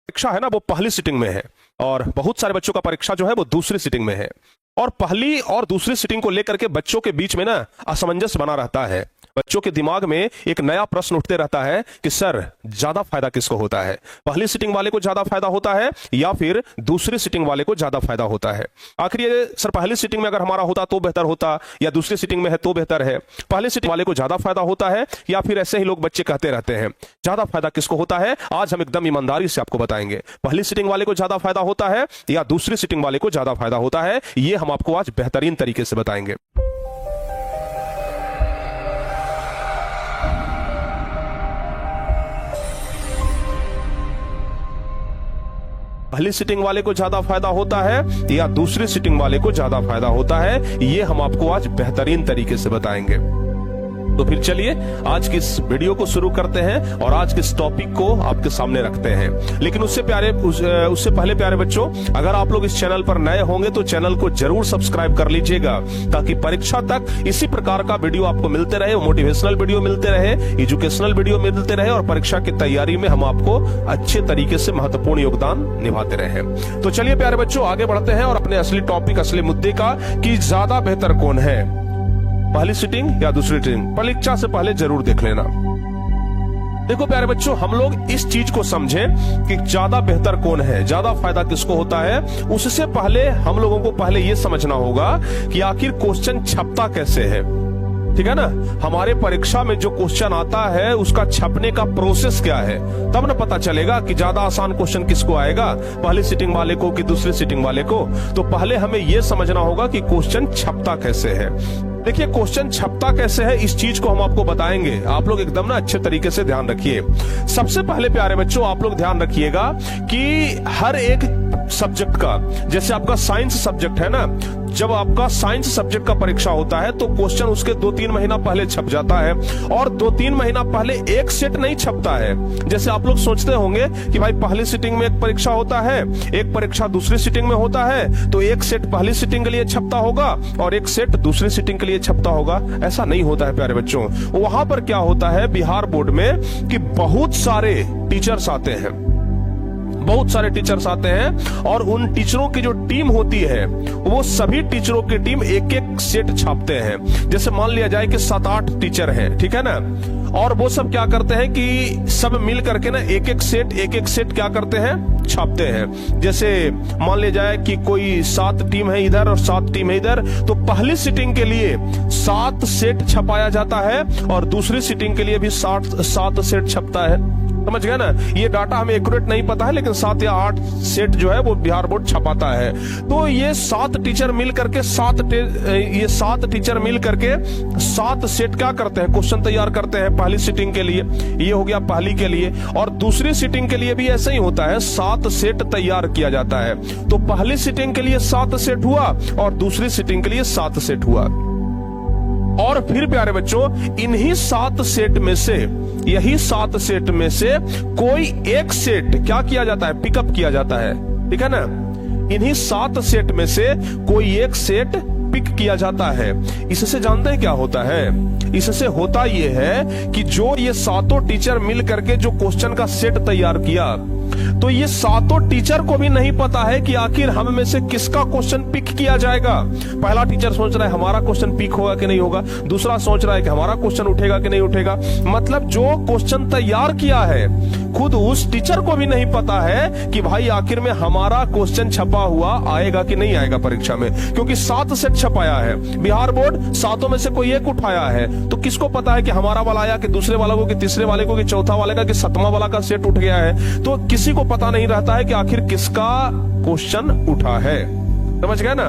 परीक्षा है ना वो पहली सिटिंग में है और बहुत सारे बच्चों का परीक्षा जो है वो दूसरी सिटिंग में है। और पहली और दूसरी सिटिंग को लेकर के बच्चों के बीच में ना असमंजस बना रहता है। बच्चों के दिमाग में एक नया प्रश्न उठते रहता है कि सर ज्यादा फायदा किसको होता है, पहली सिटिंग वाले को ज्यादा फायदा होता है या फिर दूसरी सिटिंग वाले को ज्यादा फायदा होता है। आखिर ये सर पहली सिटिंग में अगर हमारा होता तो बेहतर होता या दूसरी सिटिंग में है तो बेहतर है, पहली सिटिंग वाले को ज्यादा फायदा होता है या फिर ऐसे ही लोग बच्चे कहते रहते हैं ज्यादा फायदा किसको होता है? आज हम एकदम ईमानदारी से आपको बताएंगे पहली सिटिंग वाले को ज्यादा फायदा होता है या दूसरी सिटिंग वाले को ज्यादा फायदा होता है। ये हम आपको आज बेहतरीन तरीके से बताएंगे। पहली सिटिंग वाले को ज्यादा फायदा होता है या दूसरी सिटिंग वाले को ज्यादा फायदा होता है, ये हम आपको आज बेहतरीन तरीके से बताएंगे। तो फिर चलिए आज की इस वीडियो को शुरू करते हैं और आज के इस टॉपिक को आपके सामने रखते हैं। लेकिन उससे पहले प्यारे बच्चों, अगर आप लोग इस चैनल पर नए होंगे तो चैनल को जरूर सब्सक्राइब कर लीजिएगा ताकि परीक्षा तक इसी प्रकार का वीडियो आपको मिलते रहे, मोटिवेशनल वीडियो मिलते रहे, एजुकेशनल वीडियो मिलते रहे और परीक्षा की तैयारी में हम आपको अच्छे तरीके से महत्वपूर्ण योगदान निभाते रहे। तो चलिए प्यारे बच्चों आगे बढ़ते हैं और अपने असली टॉपिक, असली मुद्दे का कि ज्यादा बेहतर कौन है, पहली सिटिंग या दूसरी सिटिंग, परीक्षा से पहले जरूर देख लेना। देखो प्यारे बच्चों, हम लोग इस चीज को समझें कि ज्यादा बेहतर कौन है, ज्यादा फायदा किसको होता है, उससे पहले हम लोगों को पहले यह समझना होगा कि आखिर क्वेश्चन छपता कैसे है। ठीक है ना, हमारे परीक्षा में जो क्वेश्चन आता है उसका छपने का प्रोसेस क्या है, तब ना पता चलेगा कि ज्यादा आसान क्वेश्चन किसको आएगा, पहली सिटिंग वाले को कि दूसरी सिटिंग वाले को। तो पहले हमें यह समझना होगा कि क्वेश्चन छपता कैसे है। देखिए क्वेश्चन छपता कैसे है इस चीज को हम आपको बताएंगे, आप लोग एकदम ना अच्छे तरीके से ध्यान रखिए। सबसे पहले प्यारे बच्चों आप लोग ध्यान रखिएगा कि हर एक सब्जेक्ट का, जैसे आपका साइंस सब्जेक्ट है ना, जब आपका साइंस सब्जेक्ट का परीक्षा होता है तो क्वेश्चन उसके 2-3 महीना पहले छप जाता है और 2-3 महीना पहले एक सेट नहीं छपता है। जैसे आप लोग सोचते होंगे कि भाई पहली सिटिंग में एक परीक्षा होता है, एक परीक्षा दूसरी सिटिंग में होता है, तो एक सेट पहली सिटिंग के लिए छपता होगा और एक सेट दूसरी सिटिंग के लिए छपता होगा। ऐसा नहीं होता है प्यारे बच्चों। वहां पर क्या होता है बिहार बोर्ड में कि बहुत सारे टीचर्स आते हैं, बहुत सारे टीचर्स आते हैं और उन टीचरों की जो टीम होती है वो सभी टीचरों की टीम एक एक सेट छापते हैं। जैसे मान लिया जाए कि 7-8 टीचर हैं, ठीक है ना, और वो सब क्या करते हैं कि सब मिल करके ना एक एक सेट क्या करते हैं, छापते हैं। जैसे मान लिया जाए कि कोई 7 टीम है इधर और 7 टीम है इधर, तो पहली सिटिंग के लिए 7 सेट छपाया जाता है और दूसरी सिटिंग के लिए भी 7 सेट छपता है। समझ गया ना, ये डाटा हमें एक्यूरेट नहीं पता है लेकिन 7 या 8 सेट जो है वो बिहार बोर्ड छपाता है। तो ये 7 टीचर मिल करके 7 टीचर मिल करके 7 सेट क्या करते हैं, क्वेश्चन तैयार करते हैं पहली सिटिंग के लिए। ये हो गया पहली के लिए, और दूसरी सिटिंग के लिए भी ऐसा ही होता है, 7 सेट तैयार किया जाता है। तो पहली सिटिंग के लिए 7 सेट हुआ और दूसरी सिटिंग के लिए 7 सेट हुआ। और फिर प्यारे बच्चों इन्हीं 7 सेट में से, यही 7 सेट में से कोई एक सेट क्या किया जाता है, पिकअप किया जाता है। ठीक है ना, इन्हीं 7 सेट में से कोई एक सेट पिक किया जाता है। इससे जानते हैं क्या होता है? इससे होता यह है कि जो ये 7 टीचर मिल करके जो क्वेश्चन का सेट तैयार किया, तो ये 7 टीचर को भी नहीं पता है कि आखिर हम में से किसका क्वेश्चन पिक किया जाएगा। पहला टीचर सोच रहा है हमारा क्वेश्चन पिक होगा कि नहीं होगा, दूसरा सोच रहा है कि हमारा क्वेश्चन उठेगा कि नहीं उठेगा। मतलब जो क्वेश्चन तैयार किया है खुद उस टीचर को भी नहीं पता है कि भाई आखिर में हमारा क्वेश्चन छपा हुआ आएगा कि नहीं आएगा परीक्षा में, क्योंकि 7 सेट छपाया है बिहार बोर्ड, 7 में से कोई एक उठाया है। तो किसको पता है कि हमारा वाला आया कि दूसरे वाले को कि तीसरे वाले को कि चौथा वाले का कि 7वां वाला का सेट उठ गया है। तो किसी को पता नहीं रहता है कि आखिर किसका क्वेश्चन उठा है। समझ गए ना,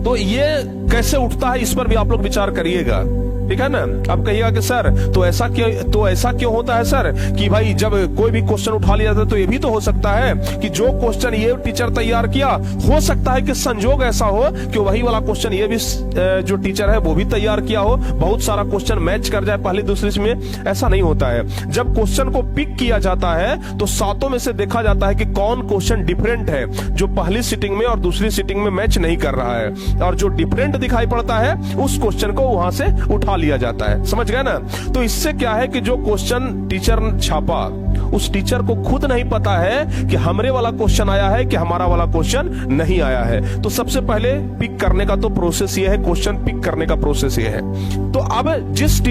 तो ये कैसे उठता है इस पर भी आप लोग विचार करिएगा। ठीक है ना, अब कहिएगा कि सर तो ऐसा क्यों होता है सर कि भाई जब कोई भी क्वेश्चन उठा लिया जाता है तो ये भी तो हो सकता है कि जो क्वेश्चन ये टीचर तैयार किया, हो सकता है कि संजोग ऐसा हो कि वही वाला क्वेश्चन ये भी जो टीचर है वो भी तैयार किया हो, बहुत सारा क्वेश्चन मैच कर जाए पहली दूसरी में। ऐसा नहीं होता है। जब क्वेश्चन को पिक किया जाता है तो 7 में से देखा जाता है कि कौन क्वेश्चन डिफरेंट है, जो पहली सिटिंग में और दूसरी सिटिंग में मैच नहीं कर रहा है, और जो डिफरेंट दिखाई पड़ता है उस क्वेश्चन को वहां से उठा लिया जाता है। समझ गए ना, तो इससे क्या है कि जो क्वेश्चन टीचर छापा उस टीचर को खुद नहीं पता है कि हमरे वाला क्वेश्चन आया है कि हमारा वाला क्वेश्चन नहीं आया है। तो सबसे पहले पिक करने का तो प्रोसेस ये है, क्वेश्चन पिक करने का प्रोसेस ये है। तो अब जिस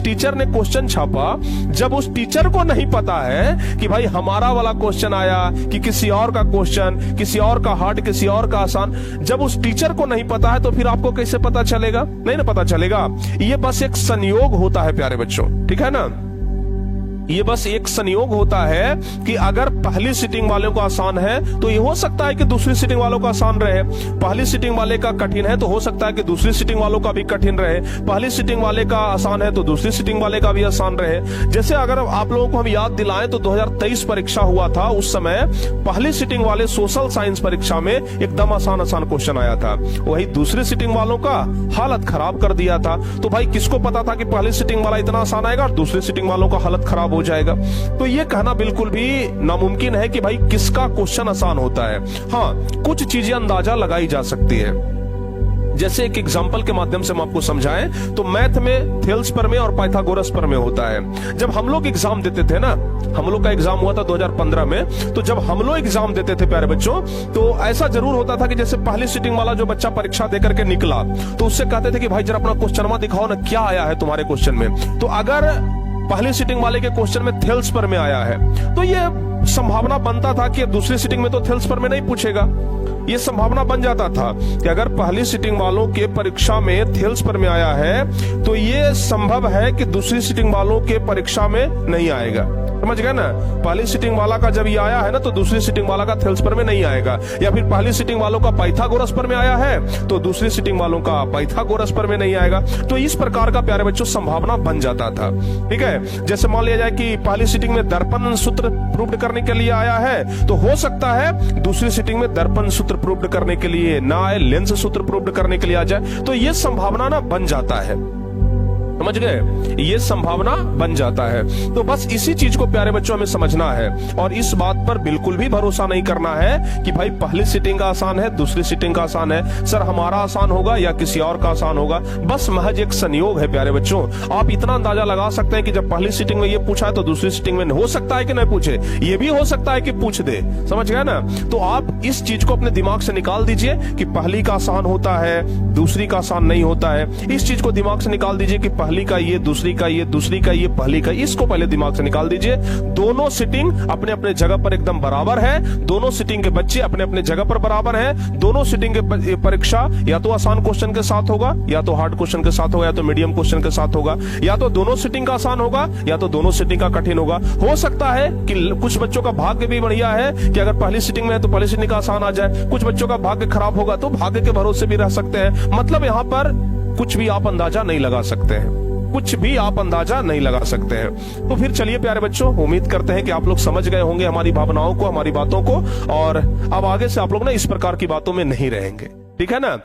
टीचर ने क्वेश्चन छापा, जब उस टीचर को नहीं पता है कि भाई हमारा वाला क्वेश्चन आया कि किसी और का क्वेश्चन, किसी और का हार्ड, किसी और का आसान, जब उस टीचर को नहीं पता है तो फिर आपको कैसे पता चलेगा? नहीं ना पता चलेगा। ये बस एक संयोग होता है प्यारे बच्चों, ठीक है ना। ये बस एक संयोग होता है कि अगर पहली सीटिंग वालों का आसान है तो ये हो सकता है कि दूसरी सीटिंग वालों का आसान रहे। पहली सीटिंग वाले का कठिन है तो हो सकता है कि दूसरी सीटिंग वालों का भी कठिन रहे। पहली सीटिंग वाले का आसान है तो दूसरी सीटिंग वाले का भी आसान रहे। जैसे अगर आप लोगों को हम याद दिलाएं तो 2023 परीक्षा हुआ था, उस समय पहली सीटिंग वाले सोशल साइंस परीक्षा में एकदम आसान क्वेश्चन आया था, वही दूसरी सीटिंग वालों का हालत खराब कर दिया था। तो भाई किसको पता था कि पहली सीटिंग वाला इतना आसान आएगा और दूसरी सीटिंग वालों का हालत खराब हो जाएगा? तो ये कहना बिल्कुल भी नामुमकिन है कि भाई किसका क्वेश्चन आसान होता है। हाँ, कुछ चीजें अंदाजा लगाई जा सकती है। जैसे एक एग्जांपल के माध्यम से हम आपको समझाएं तो मैथ में थेल्स प्रमेय और पाइथागोरस प्रमेय होता है। जब हम लोग एग्जाम देते थे ना, हम लोग का एग्जाम हुआ था 2015 में, तो जब हम लोग एग्जाम देते थे प्यारे बच्चों, तो ऐसा जरूर होता था कि जैसे पहली सीटिंग वाला जो बच्चा परीक्षा देकर के निकला तो उससे कहते थे कि भाई जरा अपना क्वेश्चन दिखाओ ना, क्या आया है तुम्हारे क्वेश्चन में। तो अगर पहली सीटिंग वाले के क्वेश्चन में थेल्स प्रमेय आया है तो ये संभावना बनता था कि दूसरी सीटिंग में तो थेल्स प्रमेय नहीं पूछेगा। ये संभावना बन जाता था कि अगर पहली सीटिंग वालों के परीक्षा में थेल्स प्रमेय आया है तो ये संभव है कि दूसरी सीटिंग वालों के परीक्षा में नहीं आएगा। समझ गए ना। पहली सीटिंग वाला का जब ये आया है ना तो दूसरी सीटिंग वाला का थेल्स प्रमेय नहीं आएगा, या फिर पहली सीटिंग वालों का पाइथागोरस प्रमेय आया है तो दूसरी सीटिंग वालों का पाइथागोरस प्रमेय नहीं आएगा। तो इस प्रकार का प्यारे बच्चों संभावना बन जाता था, ठीक है। जैसे मान लिया जाए कि पहली सीटिंग में दर्पण सूत्र प्रूव करने के लिए आया है तो हो सकता है दूसरी सीटिंग में दर्पण सूत्र प्रूव करने के लिए ना आए, लेंस सूत्र प्रूव करने के लिए आ जाए। तो ये संभावना ना बन जाता है, समझ गए, ये संभावना बन जाता है। तो बस इसी चीज को प्यारे बच्चों हमें समझना है और इस बात पर बिल्कुल भी भरोसा नहीं करना है कि भाई पहली सीटिंग का आसान है, दूसरी सीटिंग का आसान है, सर हमारा आसान होगा या किसी और का आसान होगा। बस महज एक संयोग है प्यारे बच्चों। आप इतना अंदाजा लगा सकते हैं कि जब पहली सीटिंग में ये पूछा है तो दूसरी सीटिंग में हो सकता है कि नहीं पूछे, ये भी हो सकता है कि पूछ दे। समझ गए ना। तो आप इस चीज को अपने दिमाग से निकाल दीजिए कि पहली का आसान होता है, दूसरी का आसान नहीं होता है। इस चीज को दिमाग से निकाल दीजिए कि पहली का ये, दूसरी का ये, दूसरी का ये, पहली का, इसको पहले दिमाग से निकाल दीजिए। दोनों सीटिंग अपने अपने जगह पर एकदम बराबर है, दोनों सीटिंग के बच्चे अपने अपने जगह पर बराबर हैं। दोनों सीटिंग के परीक्षा या तो आसान क्वेश्चन के साथ होगा, या तो हार्ड क्वेश्चन के साथ होगा, या तो मीडियम क्वेश्चन के साथ होगा, या तो दोनों सीटिंग का आसान होगा या तो दोनों सीटिंग का कठिन होगा। हो सकता है कि कुछ बच्चों का भाग्य भी बढ़िया है कि अगर पहली सीटिंग में है तो पहली सीटिंग का आसान आ जाए, कुछ बच्चों का भाग्य खराब होगा तो भाग्य के भरोसे भी रह सकते हैं। मतलब यहां पर कुछ भी आप अंदाजा नहीं लगा सकते हैं, कुछ भी आप अंदाजा नहीं लगा सकते हैं। तो फिर चलिए प्यारे बच्चों, उम्मीद करते हैं कि आप लोग समझ गए होंगे हमारी भावनाओं को, हमारी बातों को, और अब आगे से आप लोग ना इस प्रकार की बातों में नहीं रहेंगे, ठीक है ना।